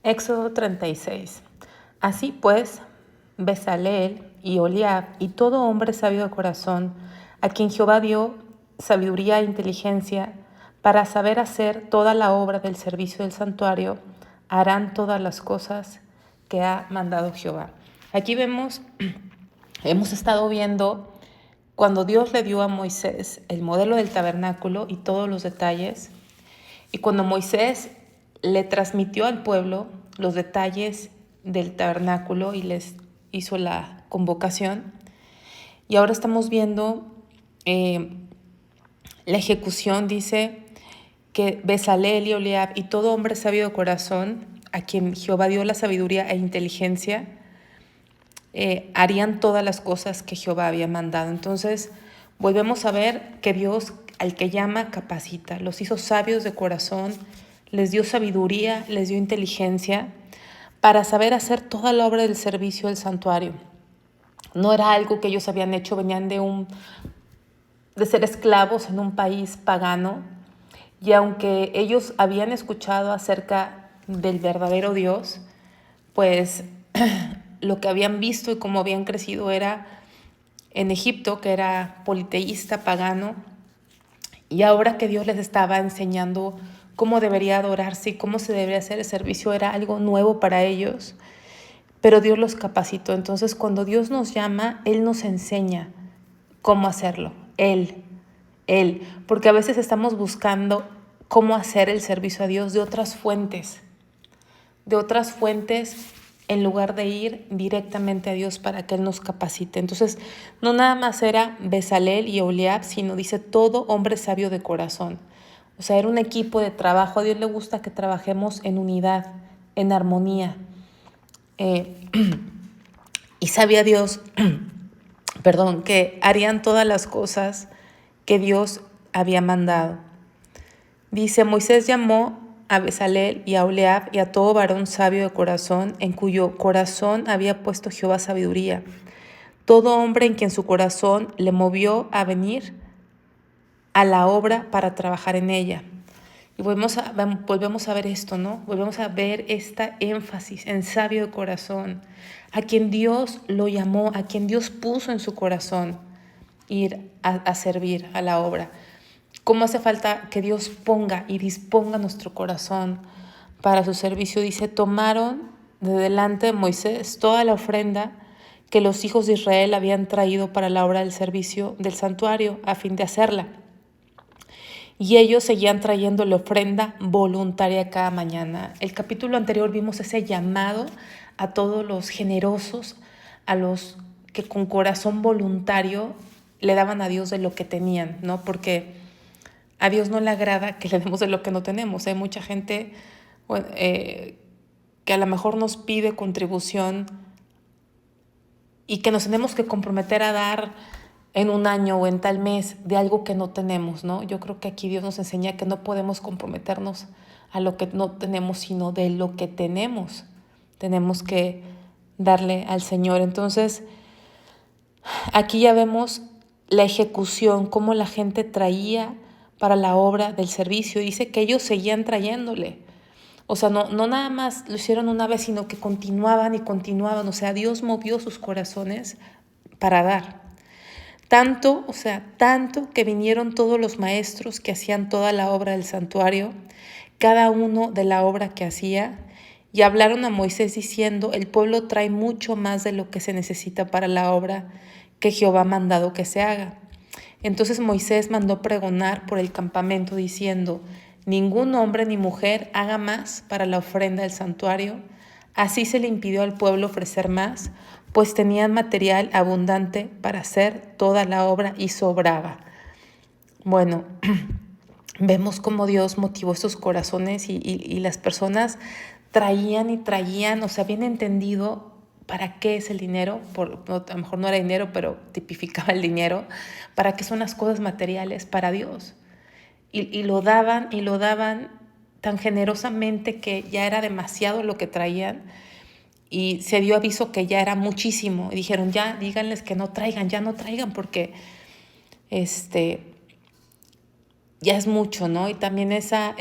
Éxodo 36. Así pues, Bezaleel y Oliab y todo hombre sabio de corazón, a quien Jehová dio sabiduría e inteligencia para saber hacer toda la obra del servicio del santuario, harán todas las cosas que ha mandado Jehová. Aquí hemos estado viendo cuando Dios le dio a Moisés el modelo del tabernáculo y todos los detalles, y cuando Moisés le transmitió al pueblo los detalles del tabernáculo y les hizo la convocación. Y ahora estamos viendo la ejecución. Dice que Bezaleel y Oliab y todo hombre sabio de corazón, a quien Jehová dio la sabiduría e inteligencia, harían todas las cosas que Jehová había mandado. Entonces volvemos a ver que Dios, al que llama, capacita. Los hizo sabios de corazón, les dio sabiduría, les dio inteligencia para saber hacer toda la obra del servicio del santuario. No era algo que ellos habían hecho, venían de ser esclavos en un país pagano, y aunque ellos habían escuchado acerca del verdadero Dios, pues lo que habían visto y cómo habían crecido era en Egipto, que era politeísta, pagano, y ahora que Dios les estaba enseñando cómo debería adorarse y cómo se debería hacer el servicio, era algo nuevo para ellos, pero Dios los capacitó. Entonces, cuando Dios nos llama, Él nos enseña cómo hacerlo, Él, porque a veces estamos buscando cómo hacer el servicio a Dios de otras fuentes en lugar de ir directamente a Dios para que Él nos capacite. Entonces, no nada más era Bezaleel y Oliab, sino dice todo hombre sabio de corazón. O sea, era un equipo de trabajo. A Dios le gusta que trabajemos en unidad, en armonía. Y sabía Dios, que harían todas las cosas que Dios había mandado. Dice, Moisés llamó a Bezaleel y a Oliab y a todo varón sabio de corazón, en cuyo corazón había puesto Jehová sabiduría. Todo hombre en quien su corazón le movió a venir a la obra para trabajar en ella. Y volvemos a ver esto, ¿no? Volvemos a ver esta énfasis en sabio de corazón, a quien Dios lo llamó, a quien Dios puso en su corazón ir a servir a la obra. ¿Cómo hace falta que Dios ponga y disponga nuestro corazón para su servicio? Dice, tomaron de delante de Moisés toda la ofrenda que los hijos de Israel habían traído para la obra del servicio del santuario a fin de hacerla. Y ellos seguían trayendo la ofrenda voluntaria cada mañana. El capítulo anterior vimos ese llamado a todos los generosos, a los que con corazón voluntario le daban a Dios de lo que tenían, ¿no? Porque a Dios no le agrada que le demos de lo que no tenemos. Hay mucha gente que a lo mejor nos pide contribución y que nos tenemos que comprometer a dar en un año o en tal mes de algo que no tenemos, ¿no? Yo creo que aquí Dios nos enseña que no podemos comprometernos a lo que no tenemos, sino de lo que tenemos. Tenemos que darle al Señor. Entonces, aquí ya vemos la ejecución, cómo la gente traía para la obra del servicio. Dice que ellos seguían trayéndole. O sea, no nada más lo hicieron una vez, sino que continuaban y continuaban. O sea, Dios movió sus corazones para dar. Tanto que vinieron todos los maestros que hacían toda la obra del santuario, cada uno de la obra que hacía, y hablaron a Moisés diciendo, el pueblo trae mucho más de lo que se necesita para la obra que Jehová ha mandado que se haga. Entonces Moisés mandó pregonar por el campamento diciendo, ningún hombre ni mujer haga más para la ofrenda del santuario. Así se le impidió al pueblo ofrecer más, pues tenían material abundante para hacer toda la obra y sobraba. Bueno, vemos cómo Dios motivó estos corazones y las personas traían y traían, o sea, habían entendido para qué es el dinero, a lo mejor no era dinero, pero tipificaba el dinero, para qué son las cosas materiales para Dios. Y lo daban tan generosamente que ya era demasiado lo que traían y se dio aviso que ya era muchísimo. Y dijeron, ya, díganles que no traigan, ya no traigan porque ya es mucho, ¿no? Y también esa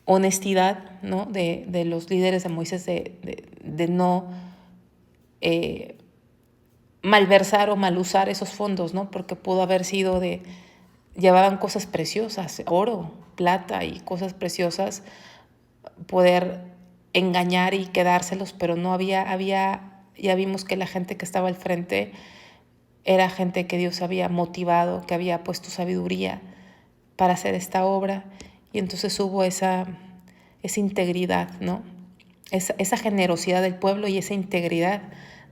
honestidad, ¿no? de los líderes de Moisés de no malversar o mal usar esos fondos, ¿no? Porque pudo haber sido llevaban cosas preciosas, oro, plata y cosas preciosas, poder engañar y quedárselos, pero no ya vimos que la gente que estaba al frente era gente que Dios había motivado, que había puesto sabiduría para hacer esta obra, y entonces hubo esa integridad, ¿no? Esa generosidad del pueblo y esa integridad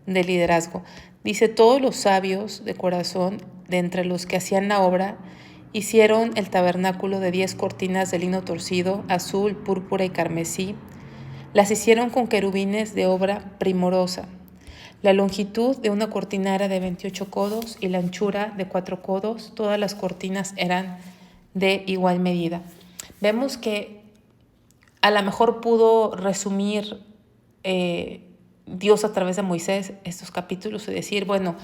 del liderazgo. Dice, todos los sabios de corazón, de entre los que hacían la obra, hicieron el tabernáculo de 10 cortinas de lino torcido, azul, púrpura y carmesí. Las hicieron con querubines de obra primorosa. La longitud de una cortina era de 28 codos y la anchura de 4 codos. Todas las cortinas eran de igual medida. Vemos que a lo mejor pudo resumir Dios a través de Moisés estos capítulos y decir, bueno,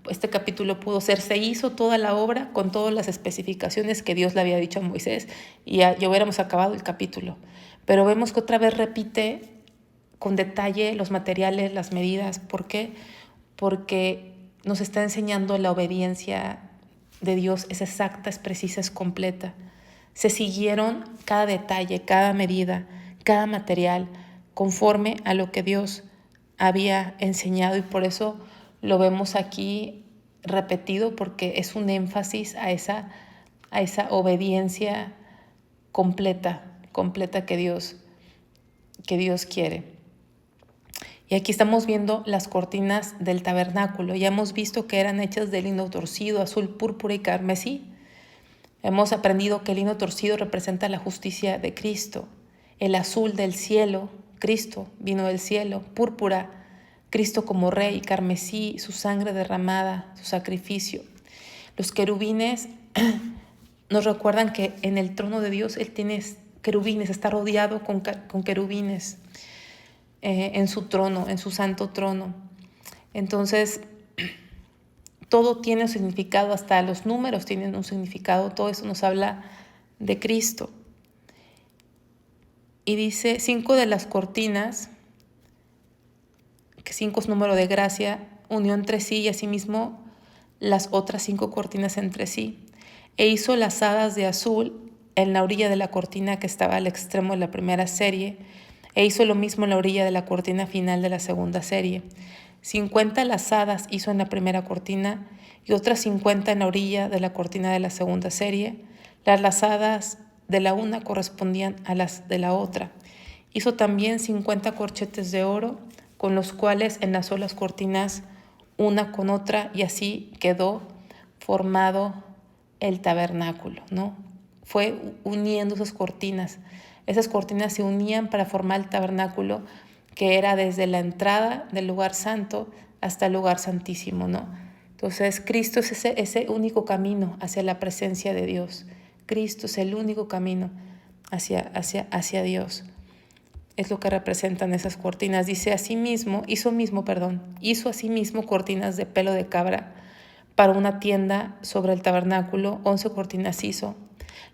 este capítulo pudo ser, se hizo toda la obra con todas las especificaciones que Dios le había dicho a Moisés y ya hubiéramos acabado el capítulo. Pero vemos que otra vez repite con detalle los materiales, las medidas. ¿Por qué? Porque nos está enseñando la obediencia de Dios, es exacta, es precisa, es completa. Se siguieron cada detalle, cada medida, cada material, conforme a lo que Dios había enseñado, y por eso lo vemos aquí repetido, porque es un énfasis a esa obediencia completa que Dios quiere. Y aquí estamos viendo las cortinas del tabernáculo. Ya hemos visto que eran hechas de lino torcido, azul, púrpura y carmesí. Hemos aprendido que el lino torcido representa la justicia de Cristo. El azul del cielo, Cristo vino del cielo. Púrpura, Cristo como rey. Carmesí, su sangre derramada, su sacrificio. Los querubines nos recuerdan que en el trono de Dios Él tiene querubines, está rodeado con querubines en su trono, en su santo trono. Entonces, todo tiene un significado, hasta los números tienen un significado, todo eso nos habla de Cristo. Y dice, 5 de las cortinas, que 5 es número de gracia, unió entre sí y asimismo las otras 5 cortinas entre sí. E hizo lazadas de azul en la orilla de la cortina que estaba al extremo de la primera serie, e hizo lo mismo en la orilla de la cortina final de la segunda serie. 50 lazadas hizo en la primera cortina y otras 50 en la orilla de la cortina de la segunda serie. Las lazadas de la una correspondían a las de la otra. Hizo también 50 corchetes de oro, con los cuales enlazó las cortinas una con otra, y así quedó formado el tabernáculo, ¿no? Fue uniendo esas cortinas. Esas cortinas se unían para formar el tabernáculo, que era desde la entrada del lugar santo hasta el lugar santísimo, ¿no? Entonces, Cristo es ese único camino hacia la presencia de Dios. Cristo es el único camino hacia Dios. Es lo que representan esas cortinas. Dice, hizo asimismo cortinas de pelo de cabra para una tienda sobre el tabernáculo. 11 cortinas hizo.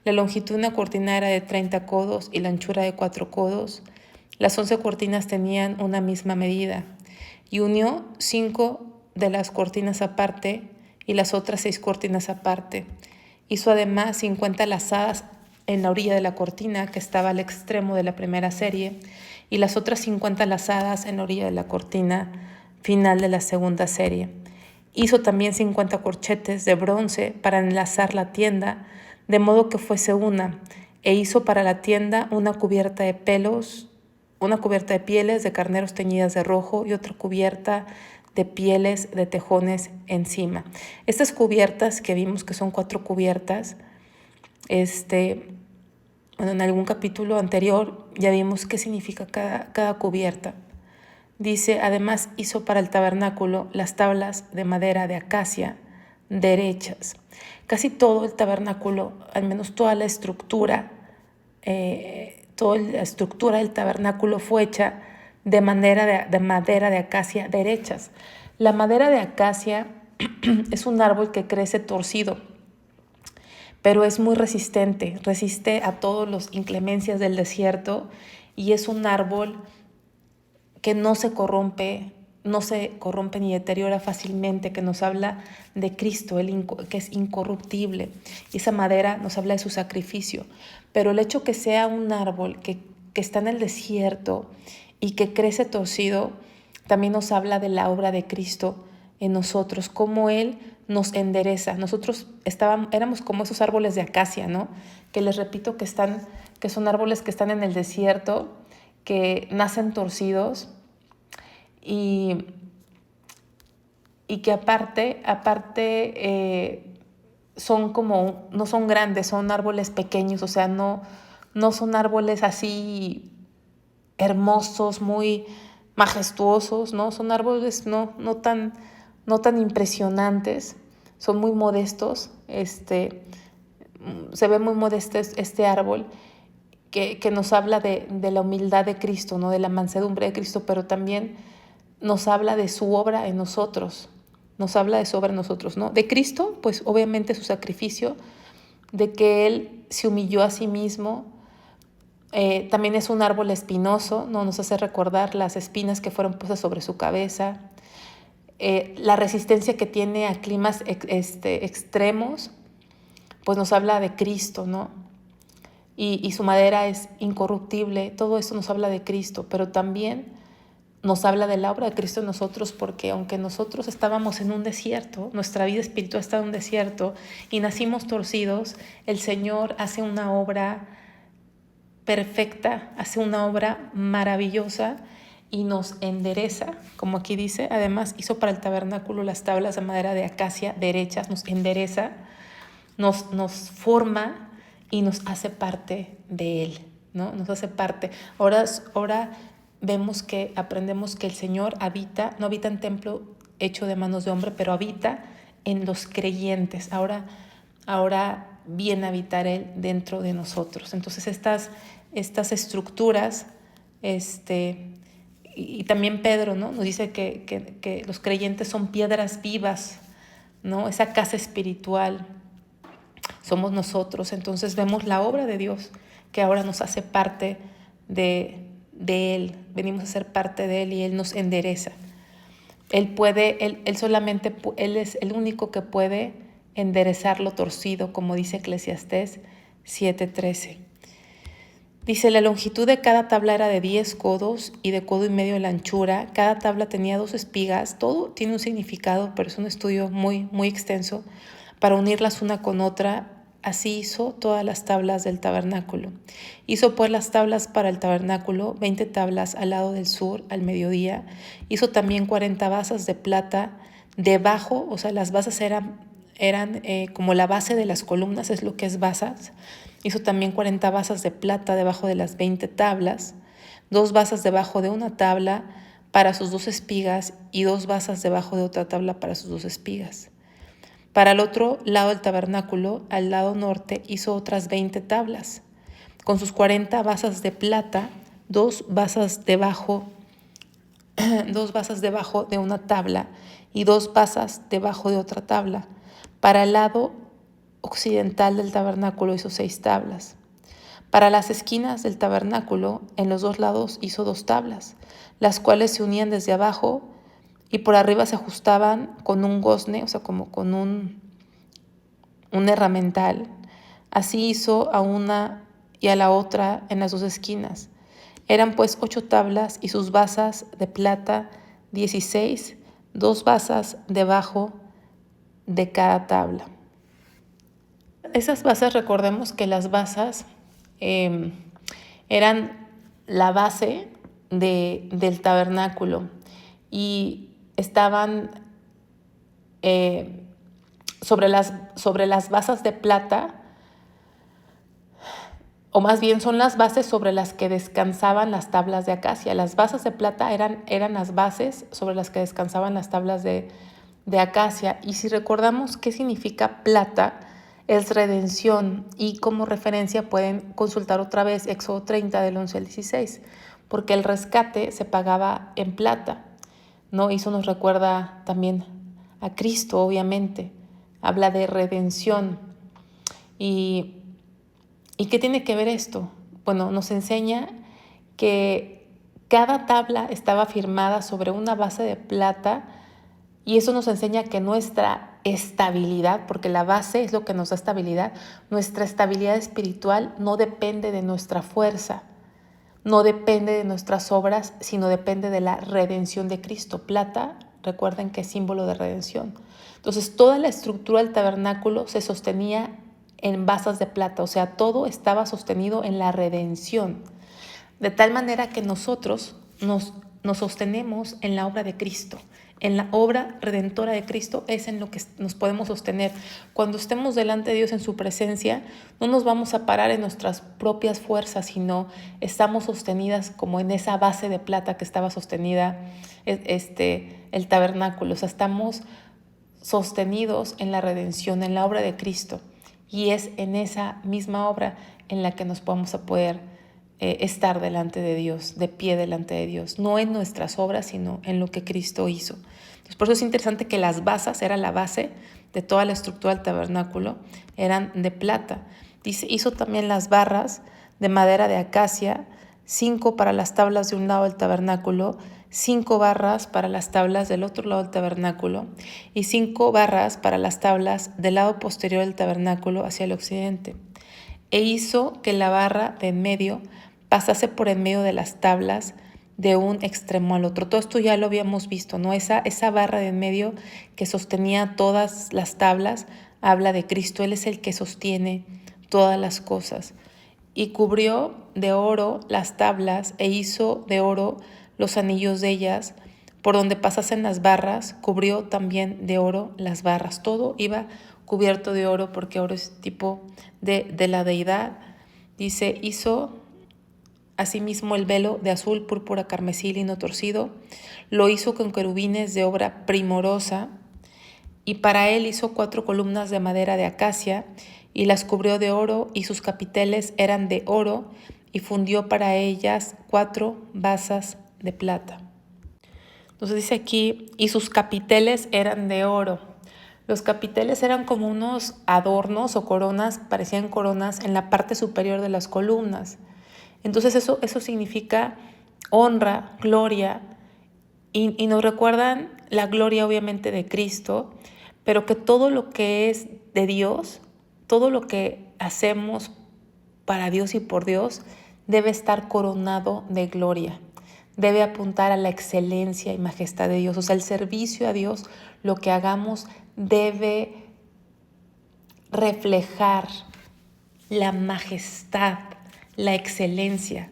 La longitud de una cortina era de 30 codos y la anchura de 4 codos. Las 11 cortinas tenían una misma medida. Y unió 5 de las cortinas aparte y las otras 6 cortinas aparte. Hizo además 50 lazadas en la orilla de la cortina que estaba al extremo de la primera serie, y las otras 50 lazadas en la orilla de la cortina final de la segunda serie. Hizo también 50 corchetes de bronce para enlazar la tienda, de modo que fuese una, e hizo para la tienda una cubierta de pieles de carneros teñidas de rojo y otra cubierta de pieles de tejones encima. Estas cubiertas que vimos, que son 4 cubiertas, en algún capítulo anterior ya vimos qué significa cada cubierta. Dice, además hizo para el tabernáculo las tablas de madera de acacia derechas. Casi todo el tabernáculo, al menos toda la estructura del tabernáculo fue hecha de madera de acacia derechas. La madera de acacia es un árbol que crece torcido, pero es muy resistente, resiste a todas las inclemencias del desierto y es un árbol que no se corrompe ni deteriora fácilmente, que nos habla de Cristo, que es incorruptible. Y esa madera nos habla de su sacrificio. Pero el hecho que sea un árbol que está en el desierto y que crece torcido, también nos habla de la obra de Cristo en nosotros, cómo Él nos endereza. Nosotros éramos como esos árboles de acacia, ¿no? Que les repito que son árboles que están en el desierto, que nacen torcidos y que aparte son como, no son grandes, son árboles pequeños, o sea, no son árboles así hermosos, muy majestuosos, ¿no? Son árboles no tan impresionantes, son muy modestos, se ve muy modesto este árbol que nos habla de la humildad de Cristo, ¿no? De la mansedumbre de Cristo, pero también nos habla de su obra en nosotros, ¿no? De Cristo, pues obviamente su sacrificio, de que Él se humilló a sí mismo. También es un árbol espinoso, ¿no? Nos hace recordar las espinas que fueron puestas sobre su cabeza, la resistencia que tiene a climas extremos, pues nos habla de Cristo, ¿no? Y su madera es incorruptible, todo eso nos habla de Cristo, pero también nos habla de la obra de Cristo en nosotros, porque aunque nosotros estábamos en un desierto, nuestra vida espiritual está en un desierto y nacimos torcidos, el Señor hace una obra perfecta, hace una obra maravillosa y nos endereza, como aquí dice. Además hizo para el tabernáculo las tablas de madera de acacia derechas, nos endereza, nos forma y nos hace parte de Él, ¿no? Nos hace parte. Ahora aprendemos que el Señor no habita en templo hecho de manos de hombre, pero habita en los creyentes. Ahora viene a habitar Él dentro de nosotros. Entonces estas estructuras, y también Pedro, ¿no? Nos dice que los creyentes son piedras vivas, ¿no? Esa casa espiritual somos nosotros. Entonces vemos la obra de Dios que ahora nos hace parte de Él. Venimos a ser parte de Él y Él nos endereza. Él es el único que puede enderezar lo torcido, como dice Eclesiastés 7:13. Dice, la longitud de cada tabla era de 10 codos y de codo y medio la anchura. Cada tabla tenía 2 espigas. Todo tiene un significado, pero es un estudio muy, muy extenso para unirlas una con otra. Así hizo todas las tablas del tabernáculo. Hizo pues las tablas para el tabernáculo, 20 tablas al lado del sur, al mediodía. Hizo también 40 basas de plata debajo, o sea, las basas eran como la base de las columnas, es lo que es basas. Hizo también 40 basas de plata debajo de las 20 tablas, 2 basas debajo de una tabla para sus 2 espigas y 2 basas debajo de otra tabla para sus 2 espigas. Para el otro lado del tabernáculo, al lado norte, hizo otras 20 tablas, con sus 40 basas de plata, 2 basas debajo de una tabla y 2 basas debajo de otra tabla. Para el lado occidental del tabernáculo hizo 6 tablas. Para las esquinas del tabernáculo, en los 2 lados hizo 2 tablas, las cuales se unían desde abajo y por arriba se ajustaban con un gozne, o sea, como con un herramental. Así hizo a una y a la otra en las 2 esquinas. Eran pues 8 tablas y sus basas de plata 16, 2 basas debajo de cada tabla. Esas basas, recordemos que las basas eran la base del tabernáculo y estaban sobre las basas de plata, o más bien son las bases sobre las que descansaban las tablas de acacia. Las basas de plata eran las bases sobre las que descansaban las tablas de acacia. Y si recordamos qué significa plata, es redención, y como referencia pueden consultar otra vez Éxodo 30 del 11 al 16, porque el rescate se pagaba en plata, ¿no? Y eso nos recuerda también a Cristo, obviamente. Habla de redención. ¿Y, ¿Y qué tiene que ver esto? Bueno, nos enseña que cada tabla estaba firmada sobre una base de plata y eso nos enseña que nuestra estabilidad, porque la base es lo que nos da estabilidad, nuestra estabilidad espiritual no depende de nuestra fuerza, no depende de nuestras obras, sino depende de la redención de Cristo. Plata, recuerden que es símbolo de redención. Entonces, toda la estructura del tabernáculo se sostenía en basas de plata, o sea, todo estaba sostenido en la redención. De tal manera que nosotros nos sostenemos en la obra de Cristo. En la obra redentora de Cristo es en lo que nos podemos sostener. Cuando estemos delante de Dios en su presencia, no nos vamos a parar en nuestras propias fuerzas, sino estamos sostenidas como en esa base de plata que estaba sostenida el tabernáculo. O sea, estamos sostenidos en la redención, en la obra de Cristo. Y es en esa misma obra en la que nos vamos a poder estar delante de Dios, de pie delante de Dios, no en nuestras obras, sino en lo que Cristo hizo. Entonces, por eso es interesante que las basas, era la base de toda la estructura del tabernáculo, eran de plata. Dice, hizo también las barras de madera de acacia, 5 para las tablas de un lado del tabernáculo, 5 barras para las tablas del otro lado del tabernáculo y 5 barras para las tablas del lado posterior del tabernáculo hacia el occidente. E hizo que la barra de en medio pasase por en medio de las tablas de un extremo al otro. Todo esto ya lo habíamos visto, ¿no? Esa barra de en medio que sostenía todas las tablas habla de Cristo. Él es el que sostiene todas las cosas. Y cubrió de oro las tablas e hizo de oro los anillos de ellas. Por donde pasasen las barras, cubrió también de oro las barras. Todo iba cubierto de oro porque oro es tipo de la deidad. Dice, hizo asimismo el velo de azul, púrpura, carmesí, lino torcido. Lo hizo con querubines de obra primorosa. Y para él hizo 4 columnas de madera de acacia y las cubrió de oro, y sus capiteles eran de oro, y fundió para ellas 4 basas de plata. Entonces dice aquí, y sus capiteles eran de oro. Los capiteles eran como unos adornos o coronas, parecían coronas en la parte superior de las columnas. Entonces eso significa honra, gloria, y nos recuerdan la gloria obviamente de Cristo, pero que todo lo que es de Dios, todo lo que hacemos para Dios y por Dios, debe estar coronado de gloria. Debe apuntar a la excelencia y majestad de Dios. O sea, el servicio a Dios, lo que hagamos, debe reflejar la majestad, la excelencia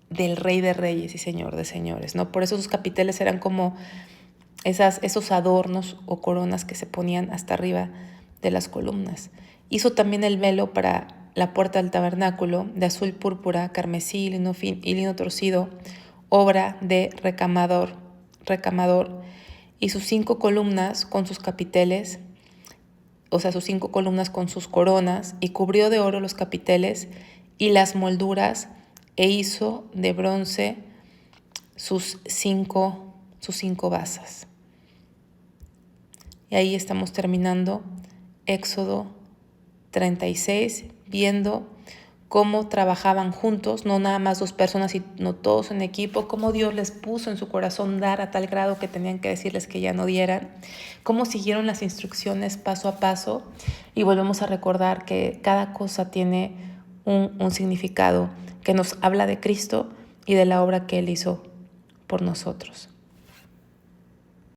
del Rey de Reyes y Señor de Señores, ¿no? Por eso sus capiteles eran como esos adornos o coronas que se ponían hasta arriba de las columnas. Hizo también el velo para la puerta del tabernáculo de azul, púrpura, carmesí, lino fin y lino torcido, obra de recamador, y sus 5 columnas con sus capiteles, o sea, sus 5 columnas con sus coronas, y cubrió de oro los capiteles y las molduras, e hizo de bronce sus cinco basas. Y ahí estamos terminando Éxodo 36, viendo cómo trabajaban juntos, no nada más 2 personas, sino todos en equipo, cómo Dios les puso en su corazón dar a tal grado que tenían que decirles que ya no dieran, cómo siguieron las instrucciones paso a paso, y volvemos a recordar que cada cosa tiene un significado que nos habla de Cristo y de la obra que Él hizo por nosotros.